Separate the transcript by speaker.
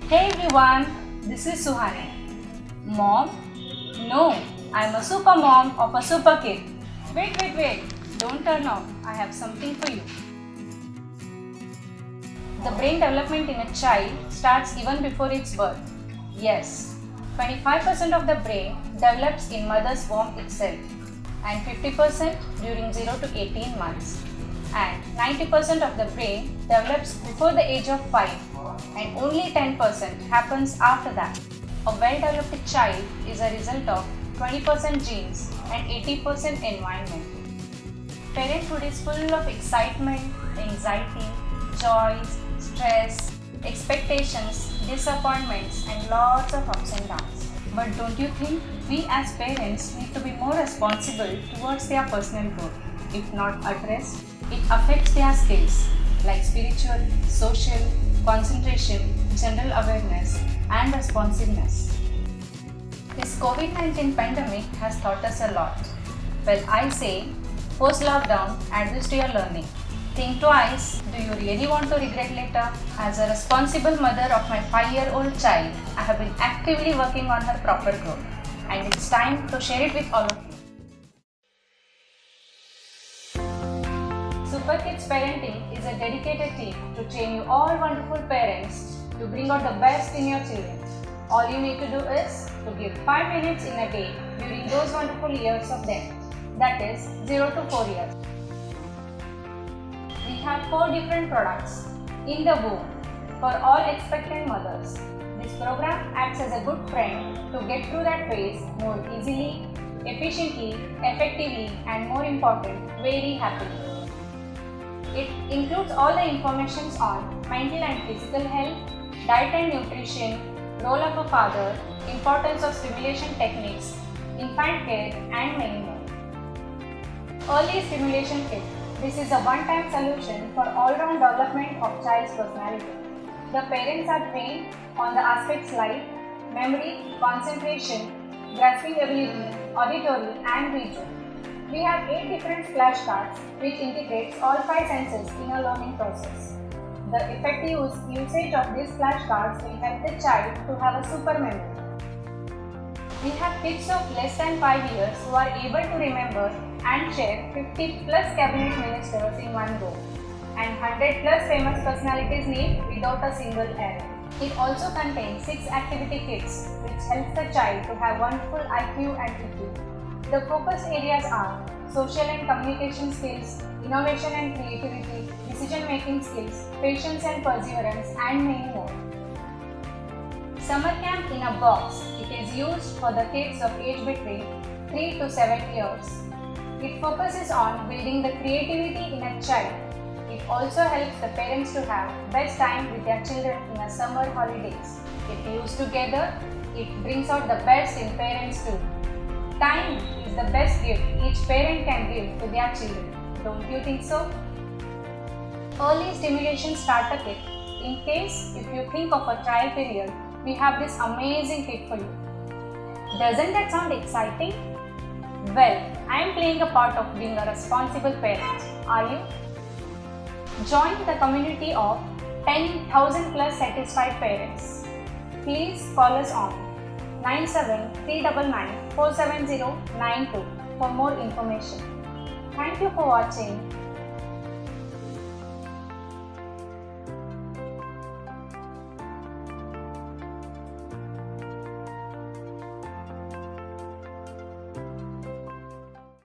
Speaker 1: Hey everyone, this is Suhani. Mom? No, I'm a super mom of a super kid. Wait, don't turn off. I have something for you. The brain development in a child starts even before its birth. Yes, 25% of the brain develops in mother's womb itself, and 50% during 0 to 18 months. And 90% of the brain develops before the age of 5, and only 10% happens after that. A well-developed child is a result of 20% genes and 80% environment. Parenthood is full of excitement, anxiety, joys, stress, expectations, disappointments, and lots of ups and downs. But don't you think we as parents need to be more responsible towards their personal growth? If not addressed, it affects their skills like spiritual, social, concentration, general awareness, and responsiveness. This COVID-19 pandemic has taught us a lot. Well, I say, post-lockdown, add this to your learning. Think twice, do you really want to regret later? As a responsible mother of my 5-year-old child, I have been actively working on her proper growth. And it's time to share it with all of you. Super Kids Parenting is a dedicated team to train you all wonderful parents to bring out the best in your children. All you need to do is to give 5 minutes in a day during those wonderful years of them, that is 0 to 4 years. We have 4 different products in the womb for all expectant mothers. This program acts as a good friend to get through that phase more easily, efficiently, effectively, and more important, very happily. It includes all the information on mental and physical health, diet and nutrition, role of a father, importance of stimulation techniques, infant care, and many more. Early Stimulation Kit. This is a one-time solution for all-round development of child's personality. The parents are trained on the aspects like memory, concentration, grasping ability, auditory, and visual. We have 8 different flashcards which integrates all 5 senses in a learning process. The effective usage of these flashcards will help the child to have a super memory. We have kids of less than 5 years who are able to remember and share 50 plus cabinet ministers in one go, and 100 plus famous personalities name without a single error. It also contains 6 activity kits which helps the child to have wonderful IQ and EQ. The focus areas are social and communication skills, innovation and creativity, decision-making skills, patience and perseverance, and many more. Summer Camp in a Box. It is used for the kids of age between 3 to 7 years. It focuses on building the creativity in a child. It also helps the parents to have best time with their children in the summer holidays. If used together, it brings out the best in parents too. Time is the best gift each parent can give to their children. Don't you think so? Early Stimulation Starter Kit. In case if you think of a trial period, we have this amazing kit for you. Doesn't that sound exciting? Well, I am playing a part of being a responsible parent. Are you? Join the community of 10,000 plus satisfied parents. Please call us on 9739947092 for more information. Thank you for watching.